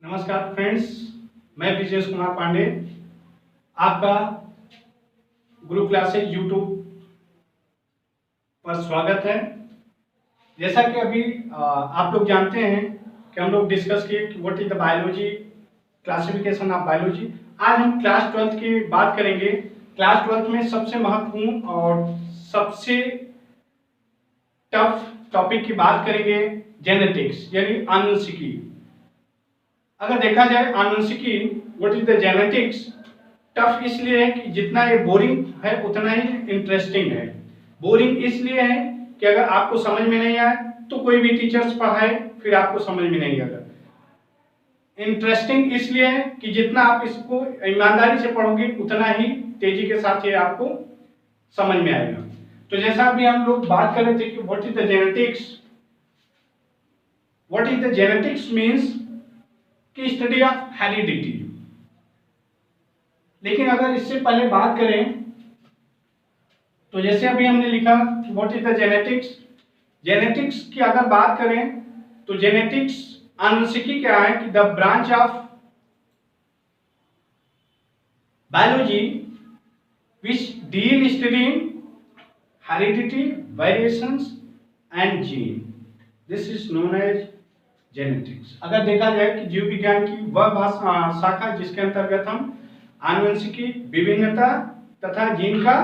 नमस्कार फ्रेंड्स, मैं ब्रिजेश कुमार पांडे आपका गुरु क्लासेज यूट्यूब पर स्वागत है। जैसा कि अभी आप लोग जानते हैं कि हम लोग डिस्कस किए कि what is the biology, classification of biology. आज हम क्लास 12th की बात करेंगे। क्लास 12th में सबसे महत्वपूर्ण और सबसे टफ टॉपिक की बात करेंगे जेनेटिक्स यानी आनुवंशिकी। अगर देखा जाए आनुवंशिकी what is the genetics, tough इसलिए है कि जितना ये बोरिंग है उतना ही इंटरेस्टिंग है। बोरिंग इसलिए है कि अगर आपको समझ में नहीं आए तो कोई भी टीचर्स पढ़ाए फिर आपको समझ में नहीं आएगा। इंटरेस्टिंग इसलिए है कि जितना आप इसको ईमानदारी से पढ़ोगे उतना ही तेजी के साथ ये आपको समझ में आएगा। तो जैसा अभी हम लोग बात कर रहे थे कि what is the genetics, what is the genetics means की स्टडी ऑफ हेरिडिटी। लेकिन अगर इससे पहले बात करें तो जैसे अभी हमने लिखा what is the genetics, genetics की अगर बात करें तो जेनेटिक्स आनुवंशिकी क्या है कि the branch of biology which deal studying heredity, variations and gene, this is known as genetics. अगर देखा जाए कि जीव विज्ञान की वह शाखा जिसके अंतर्गत हम आनुवंशिकी, विभिन्नता तथा जीन का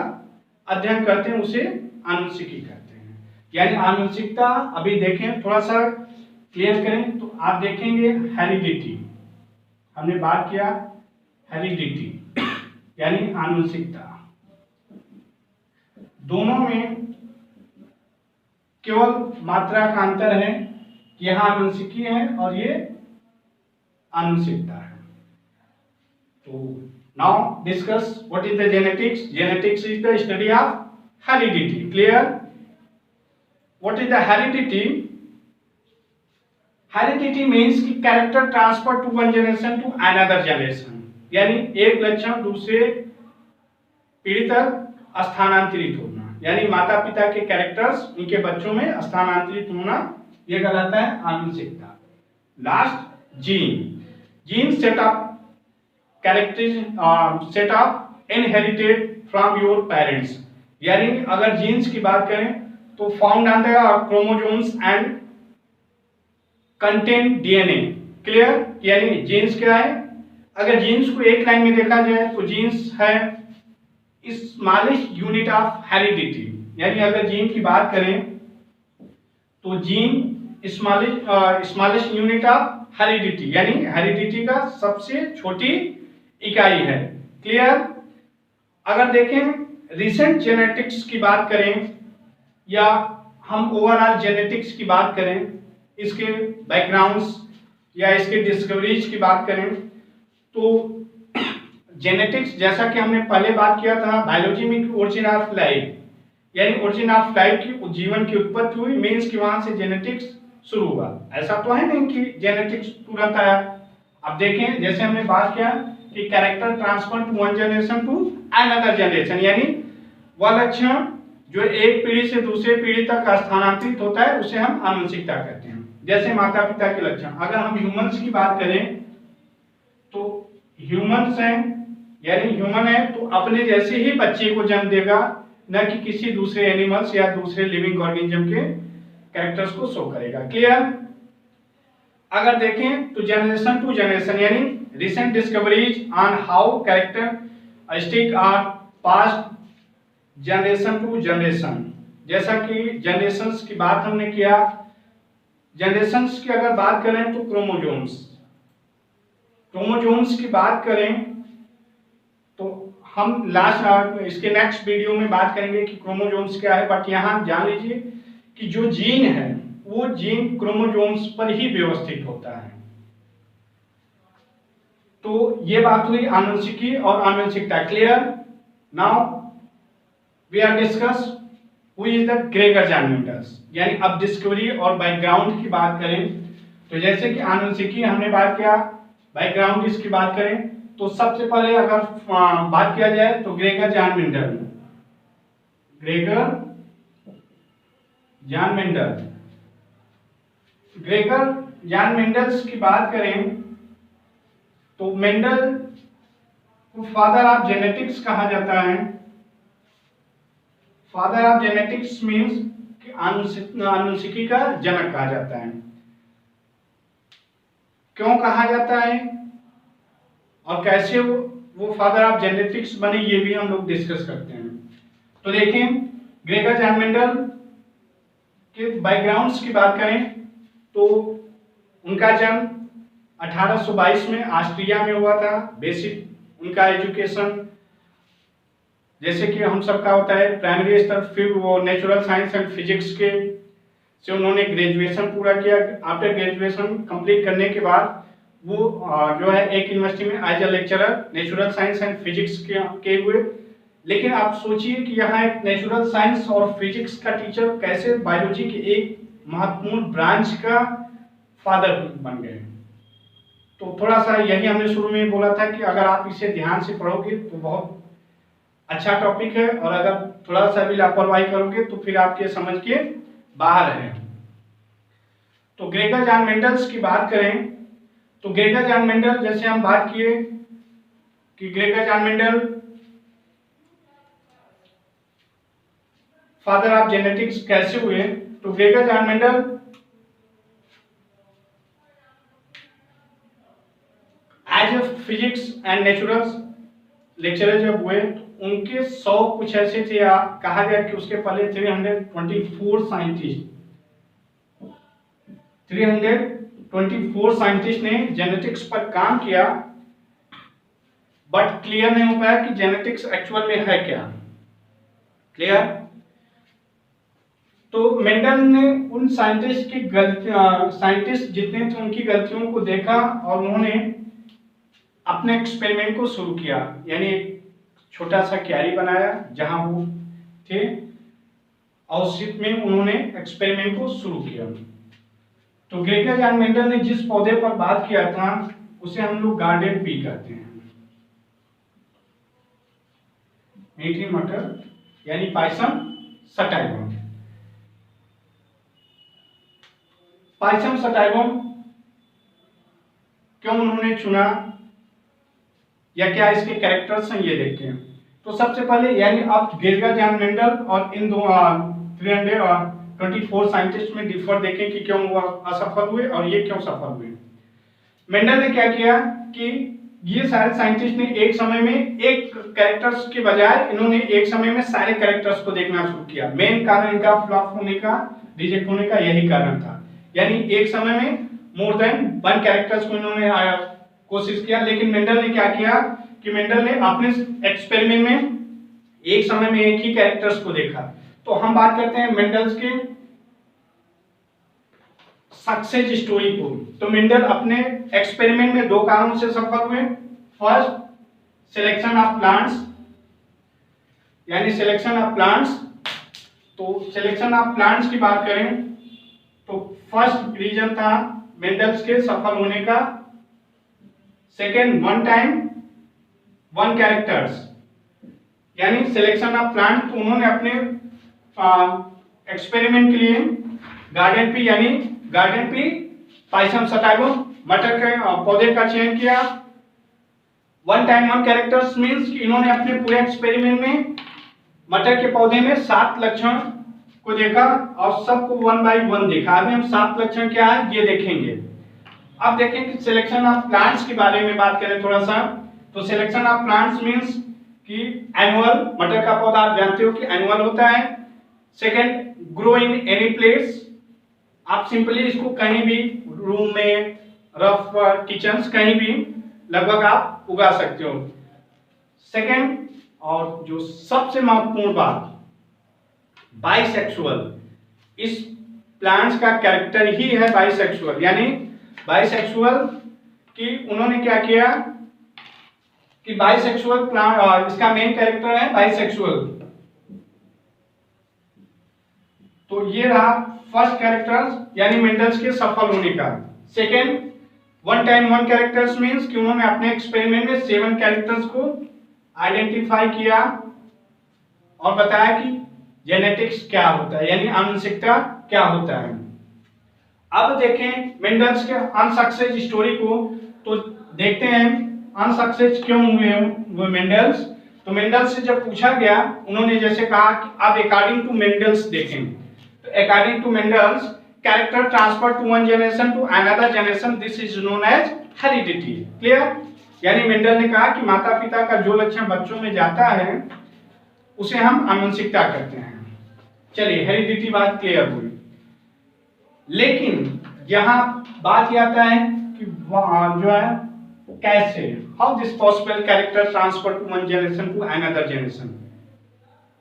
अध्ययन करते हैं उसे आनुवंशिकी कहते हैं। यानी आनुवंशिकता अभी देखें, थोड़ा सा क्लियर करें तो आप देखेंगे हेरिडिटी, हमने बात किया हेरिडिटी यानी आनुवंशिकता, दोनों में केवल मात्रा का अंतर है। यहाँ आनुवंशिकी है और ये आनुवंशिकता है। तो now discuss what is the genetics. Genetics is the study of heredity. Clear? What is the heredity? Heredity means कि character transfer to one generation to another generation, यानी एक लक्षण दूसरे पीढ़ी तक स्थानांतरित होना, यानी माता पिता के कैरेक्टर्स उनके बच्चों में स्थानांतरित होना, ये कहलाता है आनुवंशिकता। Last gene, gene set of character set of inherited from your parents, यानी अगर जीन्स की बात करें तो found on the chromosomes and contain DNA. Clear? यानी जीन्स क्या है? अगर जीन्स को एक लाइन में देखा जाए तो जीन्स है स्मॉलेस्ट यूनिट ऑफ हेरिडिटी, यानी अगर जीन की बात करें तो gene smallest unit of heredity, यानी हेरिडिटी का सबसे छोटी इकाई है। क्लियर? अगर देखें रिसेंट जेनेटिक्स की बात करें या हम ओवरऑल जेनेटिक्स की बात करें, इसके बैकग्राउंड्स या इसके डिस्कवरीज की बात करें तो जेनेटिक्स, जैसा कि हमने पहले बात किया था बायोलॉजी में ओरिजिन ऑफ लाइफ, यानी ओरिजिन ऑफ लाइफ की जीवन की उत्पत्ति हुई, मीन्स कि वहां से जेनेटिक्स शुरू हुआ। ऐसा तो है नहीं कि जेनेटिक्स तुरंत आया। अब देखें जैसे हमने बात किया कि character transfer to one generation to another generation, यानी वह लक्षण जो एक पीढ़ी से दूसरे पीढ़ी तक स्थानांतरित होता है उसे हम आनुवंशिकता कहते हैं। जैसे माता पिता के लक्षण, अगर हम ह्यूमंस की बात करें तो ह्यूमंस हैं, यानी ह्यूमन है तो अपने जैसे ही बच्चे को जन्म देगा, न कि किसी दूसरे एनिमल्स या दूसरे लिविंग ऑर्गेनिज्म के कैरेक्टर्स को शो करेगा। क्लियर? अगर देखें तो जनरेशन टू जनरेशन, यानी recent discoveries on how characteristic are passed generation to generation. जैसा कि जनरेशंस की बात हमने किया, जनरेशंस की अगर बात करें तो क्रोमोसोम्स, क्रोमोसोम्स की बात करें तो हम लास्ट इसके नेक्स्ट वीडियो में बात करेंगे कि क्रोमोसोम्स क्या है, बट यहाँ जान लीजिए कि जो जीन है वो जीन क्रोमोसोम्स पर ही व्यवस्थित होता है। तो ये बात हुई आनुवंशिकी और आनुवंशिकता। Clear? Now we are discuss who is the Gregor John Mendel's, यानी अब डिस्कवरी और बैकग्राउंड की बात करें तो जैसे कि आनुवंशिकी हमने बात किया, बैकग्राउंड इसकी बात करें तो सबसे पहले अगर बात किया जाए तो Gregor John Mendel, Gregor John Mendel, Gregor John Mendel's की बात करें तो मेंडल को फादर ऑफ जेनेटिक्स कहा जाता है। फादर ऑफ जेनेटिक्स मीन्स आनुवंशिकी का जनक कहा जाता है। क्यों कहा जाता है और कैसे वो फादर ऑफ जेनेटिक्स बने, ये भी हम लोग डिस्कस करते हैं। तो देखें, ग्रेगर जॉन मेंडल के बैकग्राउंड्स की बात करें तो उनका जन्म 1822 में ऑस्ट्रिया में हुआ था। बेसिक उनका एजुकेशन जैसे कि हम सबका होता है प्राइमरी स्तर, फिर वो नेचुरल साइंस एंड फिजिक्स के से उन्होंने ग्रेजुएशन पूरा किया। आफ्टर ग्रेजुएशन कंप्लीट करने के बाद वो जो है एक यूनिवर्सिटी में as a lecturer natural science and physics के हुए। लेकिन आप सोचिए कि यहाँ एक नेचुरल साइंस और फिजिक्स का टीचर कैसे बायोलॉजी के एक महत्वपूर्ण ब्रांच का फादर बन गए। तो थोड़ा सा यही हमने शुरू में बोला था कि अगर आप इसे ध्यान से पढ़ोगे तो बहुत अच्छा टॉपिक है, और अगर थोड़ा सा भी लापरवाही करोगे तो फिर आपके समझ के बाहर है। तो ग्रेगर जॉन मेंडल्स की बात करें तो ग्रेगर जॉन मेंडल, जैसे हम बात किए कि Gregor John Mendel father of genetics कैसे हुए, तो Gregor John Mendel as a physics and natural lecturer जब हुए तो उनके 100 कुछ ऐसे थे, कहा गया कि उसके पहले 324 साइंटिस्ट ने जेनेटिक्स पर काम किया, बट क्लियर नहीं हो पाया कि जेनेटिक्स एक्चुअल में है क्या। क्लियर? तो मेंडल ने उन साइंटिस्ट जितने थे उनकी गलतियों को देखा और उन्होंने अपने एक्सपेरिमेंट को शुरू किया। यानी एक छोटा सा क्यारी बनाया जहां वो थे और उस में उन्होंने एक्सपेरिमेंट को शुरू किया। तो ग्रेगर जॉन मेंडल ने जिस पौधे पर बात किया था उसे हम लोग गार्डन पी कहते हैं, मीठी मटर यानी पायसम सटाइवम। पायसम सटाइवम क्यों उन्होंने चुना या क्या इसके कैरेक्टर्स हैं ये देखते हैं। तो सबसे पहले यानी आप ग्रेगर जॉन मेंडल और इन दो 324 साइंटिस्ट में डिफर देखें कि क्यों वो असफल हुए और ये क्यों सफल हुए। मेंडल ने क्या किया कि ये सारे साइंटिस्ट ने एक समय में एक कैरेक्टर्स के बजाय इन्होंने एक समय में सारे कैरेक्टर्स को देखना शुरू किया। मेन कारण इनका फ्लॉप होने का, रिजेक्ट होने का यही कारण था। यानी एक समय में मोर देन 1 कैरेक्टर्स को इन्होंने कोशिश किया। लेकिन मेंडल ने क्या किया कि मेंडल ने अपने एक्सपेरिमेंट में एक समय में एक ही कैरेक्टर्स को देखा। तो हम बात करते हैं मेंडल्स के सक्सेस स्टोरी को। तो मेंडल अपने एक्सपेरिमेंट में 2 कारणों से सफल हुए। फर्स्ट, सिलेक्शन ऑफ प्लांट्स, यानी सिलेक्शन ऑफ प्लांट्स। तो सिलेक्शन ऑफ प्लांट्स की बात करें तो फर्स्ट रीजन था मेंडल्स के सफल होने का। सेकेंड, 1 टाइम 1 कैरेक्टर्स, यानी सिलेक्शन ऑफ प्लांट। तो उन्होंने अपने एक्सपेरिमेंट के लिए गार्डन पी यानी गार्डन पी पायसम सटाइवम मटर के पौधे का चयन किया। 1 टाइम 1 कैरेक्टर्स मीन्स कि इन्होंने अपने पूरे एक्सपेरिमेंट में मटर के पौधे में 7 लक्षण को देखा और सबको 1 बाय 1 देखा। अभी हम 7 लक्षण क्या है ये देखेंगे। अब देखें कि सिलेक्शन ऑफ प्लांट्स के बारे में बात करें थोड़ा सा। तो सिलेक्शन ऑफ प्लांट्स मींस कि एनुअल, मटर का पौधा आप जानते हो कि एनुअल होता है। Second, grow in any place, आप सिंपली इसको कहीं भी रूम में, रफ किचन्स कहीं भी लगभग आप उगा सकते हो। सेकंड, और जो सबसे महत्वपूर्ण बात, बाइसेक्सुअल। इस प्लांट्स का कैरेक्टर ही है बाइसेक्सुअल, यानी बाइसेक्सुअल कि उन्होंने क्या किया कि बाइसेक्सुअल प्लांट, इसका मेन कैरेक्टर है बाइसेक्सुअल। तो ये रहा फर्स्ट कैरेक्टर्स यानी मेंडल्स के सफल होने का। सेकेंड, 1 टाइम 1 कैरेक्टर्स मींस कि उन्होंने अपने एक्सपेरिमेंट में 7 कैरेक्टर्स को आइडेंटिफाई किया और बताया कि जेनेटिक्स क्या होता है, यानी आनुवंशिकता क्या होता है। अब देखें मेंडल्स के अनसक्सेस स्टोरी को, तो देखते हैं अनसक्सेस क्यों हुए वो मेंडल्स? तो मेंडल्स से जब पूछा गया, उन्होंने जैसे कहा कि अब अकॉर्डिंग टू मेंडल्स देखें, तो according to Mendel's character transfer to one generation to another generation, this is known as heredity. Clear? यानी मेंडल ने कहा कि माता पिता का जो लक्षण बच्चों में जाता है उसे हम आनुवंशिकता कहते हैं। चलिए, हेरिडिटी बात क्लियर हुई। लेकिन यहाँ बात ये आता है कि जो है कैसे, how this possible character transfer to one generation to another generation.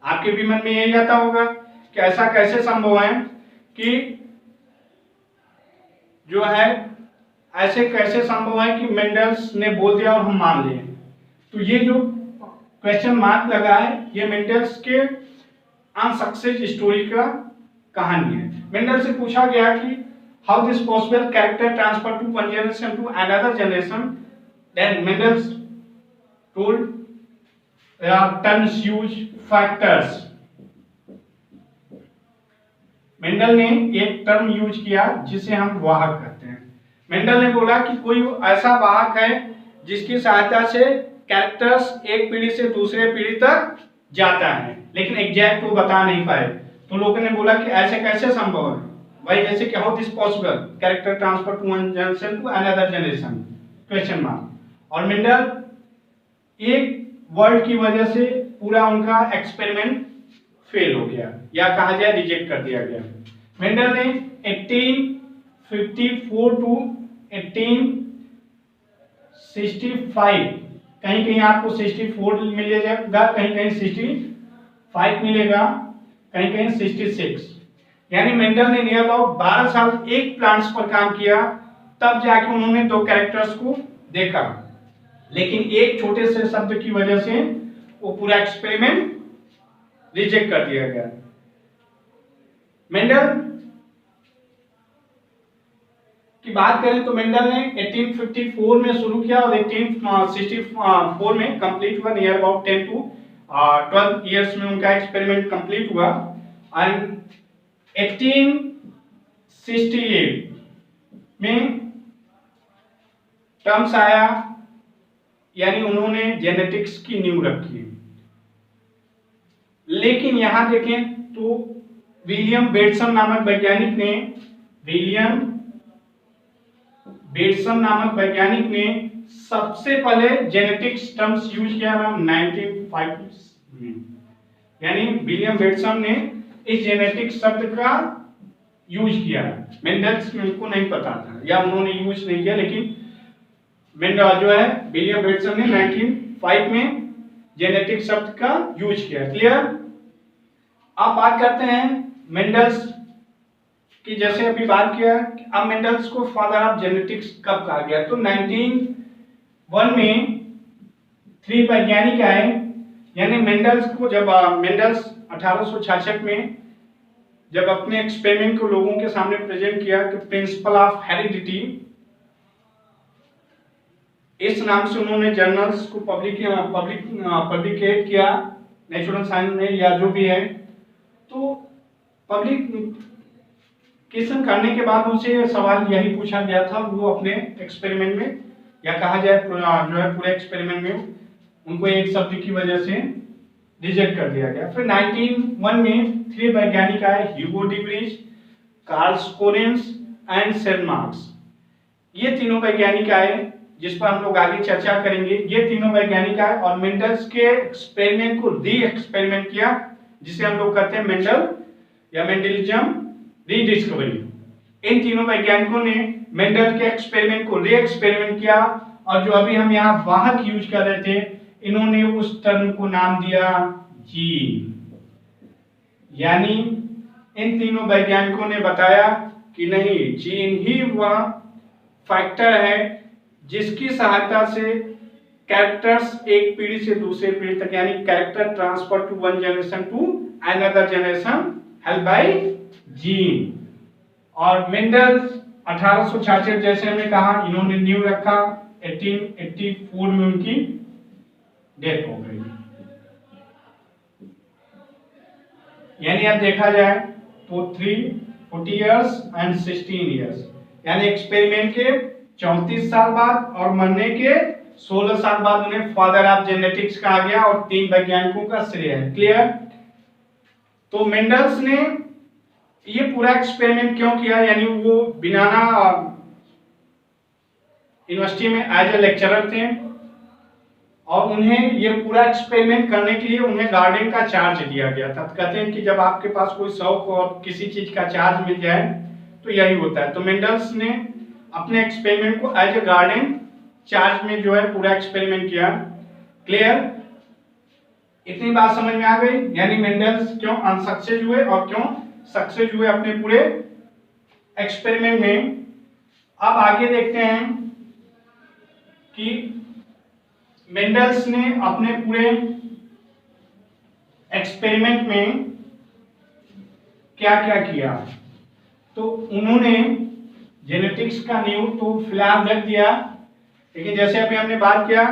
आपके भी मन में यही आता होगा कि ऐसा कैसे संभव है कि जो है ऐसे कैसे संभव है कि मेंडल्स ने बोल दिया और हम मान लिए। तो ये जो क्वेश्चन मार्क लगा है, ये मेंडल्स के अनसक्सेस स्टोरी का कहानी है। मेंडल से पूछा गया कि how this possible character transfer to one generation to another generation, then Mendel's told terms use factors. Mendel ने एक टर्म यूज किया जिसे हम वाहक कहते हैं। मेंडल ने बोला कि कोई ऐसा वाहक है जिसकी सहायता से कैरेक्टर्स एक पीढ़ी से दूसरे पीढ़ी तक जाता है, लेकिन एग्जैक्ट वो बता नहीं पाए। तो लोगों ने बोला कि ऐसे कैसे संभव है भाई, जैसे कि how this possible character transfer to one generation to another generation, question mark. और मेंडल एक वर्ड की वजह से पूरा उनका एक्सपेरिमेंट फेल हो गया, या कहा जाए रिजेक्ट कर दिया गया। मेंडल ने 1854 टू 1865, कहीं कहीं आपको 64 मिलेगा, कहीं कहीं 65 मिलेगा, कहीं कहीं 66, यानी मेंडल ने नियर अबाउट 12 साल एक प्लांट्स पर काम किया, तब जाके उन्होंने दो कैरेक्टर्स को देखा। लेकिन एक छोटे से शब्द की वजह से वो पूरा एक्सपेरिमेंट रिजेक्ट कर दिया गया। मेंडल की बात करें तो मेंडल ने 1854 में शुरू किया और 1864 में कंप्लीट हुआ। नियर अबाउट 10 टू 12 इयर्स में उनका एक्सपेरिमेंट कंप्लीट हुआ। एंड 1868 में टर्म्स आया, यानी उन्होंने जेनेटिक्स की नींव रखी। लेकिन यहां देखें तो विलियम बेटसन नामक वैज्ञानिक ने सबसे पहले जेनेटिक्स टर्म्स यूज किया 1905 में। यानी विलियम बेटसन ने इस जेनेटिक्स शब्द का यूज किया। मेंडल्स को नहीं पता था या उन्होंने यूज नहीं किया, लेकिन मेंडल जो है विलियम बेटसन ने 1905 में जेनेटिक्स शब्द का यूज किया। क्लियर? अब बात करते हैं मेंडल्स की, जैसे अभी बात किया। अब मेंडल्स को फादर ऑफ जेनेटिक्स कब कहा गया? तो 1901 में 3 वैज्ञानिक आए, यानी मेंडल्स को जब मेंडल्स 1866 में जब अपने एक्सपेरिमेंट को लोगों के सामने प्रेजेंट किया कि प्रिंसिपल ऑफ हेरिडिटी, इस नाम से उन्होंने जर्नल्स को पब्लिकेट किया नेचुरल साइंस में या जो भी है। तो पब्लिकेशन करने के बाद उनसे सवाल यही पूछा गया था, वो अपने एक्सपेरिमेंट में या कहा जाए जो है पूरे एक्सपेरिमेंट में उनको एक शब्द की वजह से रिजेक्ट कर दिया गया। फिर 1901 में 3 वैज्ञानिक आए, Hugo de Vries, Carl Correns and सेरमार्क्स। ये तीनों वैज्ञानिक आए जिस पर हम लोग आगे चर्चा करेंगे। ये तीनों वैज्ञानिक आए और मेंडल्स के एक्सपेरिमेंट को री एक्सपेरिमेंट किया, जिसे हम लोग कहते हैं मेंडल या मेंडलिज्म रीडिस्कवरी। इन तीनों वैज्ञानिकों ने मेंडल के एक्सपेरिमेंट को री एक्सपेरिमेंट किया, और जो अभी हम यहाँ वाहक यूज कर रहे थे, इन्होंने उस टर्म को नाम दिया जीन। यानी इन तीनों वैज्ञानिकों ने बताया कि नहीं, जीन ही वह फैक्टर है जिसकी सहायता से कैरेक्टर्स एक पीढ़ी से दूसरे पीढ़ी तक, यानी character transfer to one generation to another generation help by gene. और मेंडल 1866 जैसे हमने कहा, इन्होंने नींव रखा। 1884 में उनकी डेथ हो गई। यानी अब देखा जाए तो 40 इयर्स एंड 16 इयर्स, यानी एक्सपेरिमेंट के 34 साल बाद और मरने के 16 साल बाद उन्हें फादर ऑफ जेनेटिक्स कहा गया और 3 वैज्ञानिकों का श्रेय है। क्लियर? तो मेंडल्स ने ये पूरा एक्सपेरिमेंट क्यों किया, यानी वो बिनाना यूनिवर्सिटी में एज ए लेक्चरर थे और उन्हें ये पूरा एक्सपेरिमेंट करने के लिए उन्हें गार्डन का चार्ज दिया गया था। तो कहते हैं कि जब आपके पास कोई शौक और किसी चीज का चार्ज मिल जाए तो यही होता है। तो मेंडल्स ने अपने एक्सपेरिमेंट को एज ए गार्डन चार्ज में जो है पूरा एक्सपेरिमेंट किया। क्लियर? इतनी बात समझ में आ गई? यानी मेंडल्स क्यों अनसक्सेस हुए और क्यों सक्सेस हुए अपने पूरे एक्सपेरिमेंट में। अब आगे देखते हैं कि मेंडल्स ने अपने पूरे एक्सपेरिमेंट में क्या क्या किया। तो उन्होंने जेनेटिक्स का नींव तो फिलहाल रख दिया, लेकिन जैसे अभी हमने बात किया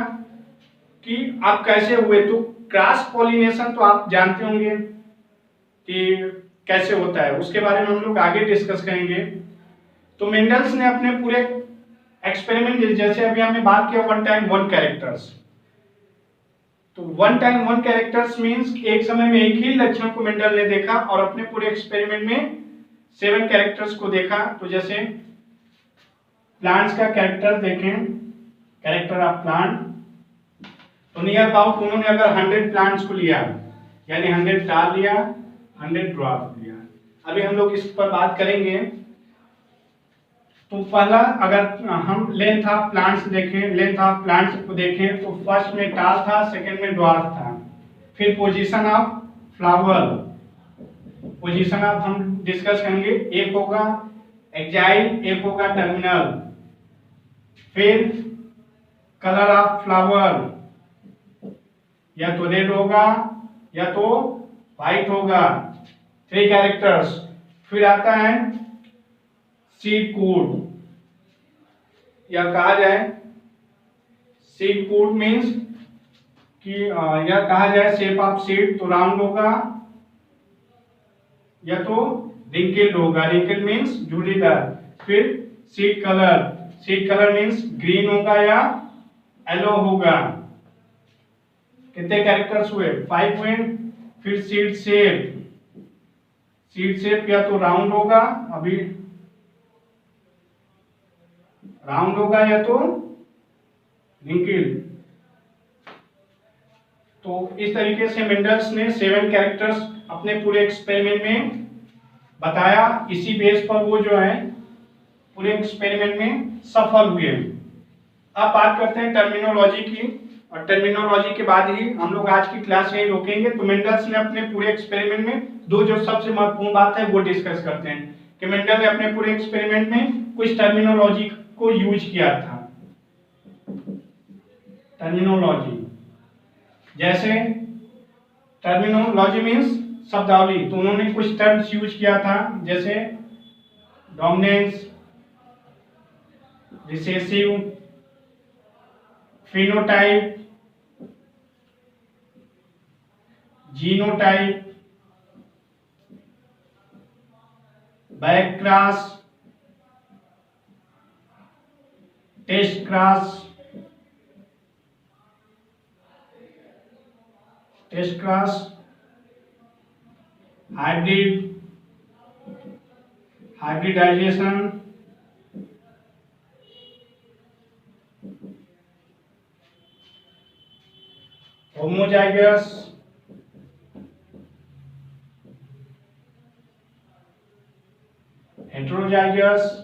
कि आप कैसे हुए, तो क्रॉस पॉलिनेशन तो आप जानते होंगे कि कैसे होता है, उसके बारे में हम लोग आगे डिस्कस करेंगे। तो मेंडल्स ने अपने पूरे एक्सपेरिमेंट, जैसे अभी हमने बात किया वन टाइम वन कैरेक्टर्स, तो one time one characters means एक समय में एक ही लक्षण को मेंडल ने देखा और अपने पूरे एक्सपेरिमेंट में 7 कैरेक्टर्स को देखा। तो जैसे प्लांट्स का कैरेक्टर देखें, कैरेक्टर ऑफ प्लांट, तो नियर अबाउट उन्होंने अगर 100 प्लांट्स को लिया, यानी 100 टाल लिया, 100 ड्वार्फ लिया। अभी हम लोग इस पर बात करेंगे। तो पहला अगर हम लेंथ ऑफ प्लांट्स देखें, लेंथ ऑफ प्लांट्स को देखें, तो फर्स्ट में टाल था, सेकंड में ड्वार्फ था। फिर position of flower, position of हम डिस्कस करेंगे, एक होगा एक्जाइल, एक होगा टर्मिनल। फिर कलर ऑफ फ्लावर, या तो रेड होगा या तो व्हाइट होगा, 3 कैरेक्टर्स। फिर आता है सीड कोड, या कहा जाए सीड कोड मीन्स कि या कहा जाए शेप ऑफ सीड, तो राउंड होगा या तो रिंकल्ड होगा, रिंकल्ड मीन्स झुर्रीदार। फिर seed colour, seed colour means green होगा या येलो होगा। कितने कैरेक्टर्स हुए? 5 हुए। फिर सीड शेप, सीड शेप या तो राउंड होगा, अभी राउंड होगा या तो रिंकल्ड। तो इस तरीके से मेंडल्स ने 7 कैरेक्टर्स अपने पूरे एक्सपेरिमेंट में बताया। इसी बेस पर वो जो है पूरे एक्सपेरिमेंट में सफल हुए। अब बात करते हैं टर्मिनोलॉजी की, और टर्मिनोलॉजी के बाद ही हम लोग आज की क्लास यही रोकेंगे। तो मेंडल्स ने अपने पूरे एक्सपेरिमेंट में दो जो सबसे महत्वपूर्ण बात है वो डिस्कस करते हैं कि मेंडल ने अपने पूरे एक्सपेरिमेंट में कुछ टर्मिनोलॉजी को यूज किया था। टर्मिनोलॉजी, जैसे टर्मिनोलॉजी मीन्स शब्दावली, तो उन्होंने कुछ टर्म्स यूज किया था, जैसे dominance, recessive, phenotype, genotype, back cross, test cross, test cross, hybrid, hybridization, homozygous, heterozygous,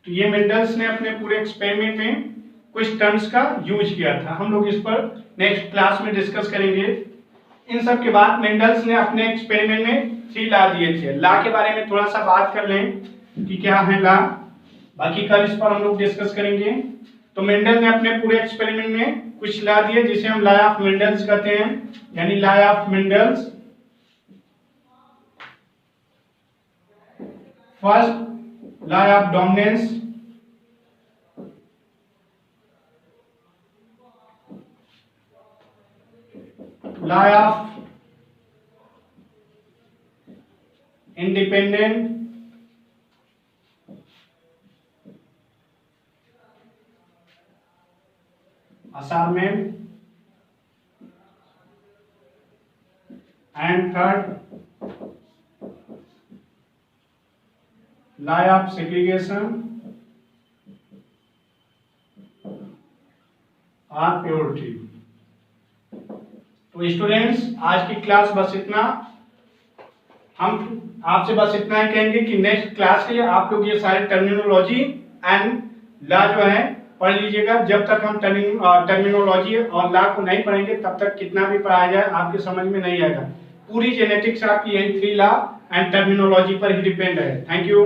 तो ये मेंडल्स ने अपने पूरे एक्सपेरिमेंट में कुछ टर्म्स का यूज किया था। हम लोग इस पर नेक्स्ट क्लास में डिस्कस करेंगे। इन सब के बाद मेंडल्स ने अपने एक्सपेरिमेंट में 3 लॉ दिए थे। लॉ के बारे में थोड़ा सा बात कर लें कि क्या है लॉ, बाकी कल इस पर हम लोग डिस्कस करेंगे। तो मेंडल ने अपने पूरे एक्सपेरिमेंट में कुछ लॉ दिए जिसे हम लॉ ऑफ मेंडल्स कहते हैं, यानी law of Mendel's. First law of dominance, law of independent assignment, and third, law of segregation or purity। तो स्टूडेंट्स आज की क्लास बस इतना। हम आपसे बस इतना ही कहेंगे कि नेक्स्ट क्लास के लिए आप लोग ये सारे टर्मिनोलॉजी एंड लॉ जो है पढ़ लीजिएगा। जब तक हम टर्मिनोलॉजी और लॉ को नहीं पढ़ेंगे तब तक कितना भी पढ़ाया जाए आपके समझ में नहीं आएगा। पूरी जेनेटिक्स आपकी यही 3 लॉ एंड टर्मिनोलॉजी पर ही डिपेंड है। Thank you.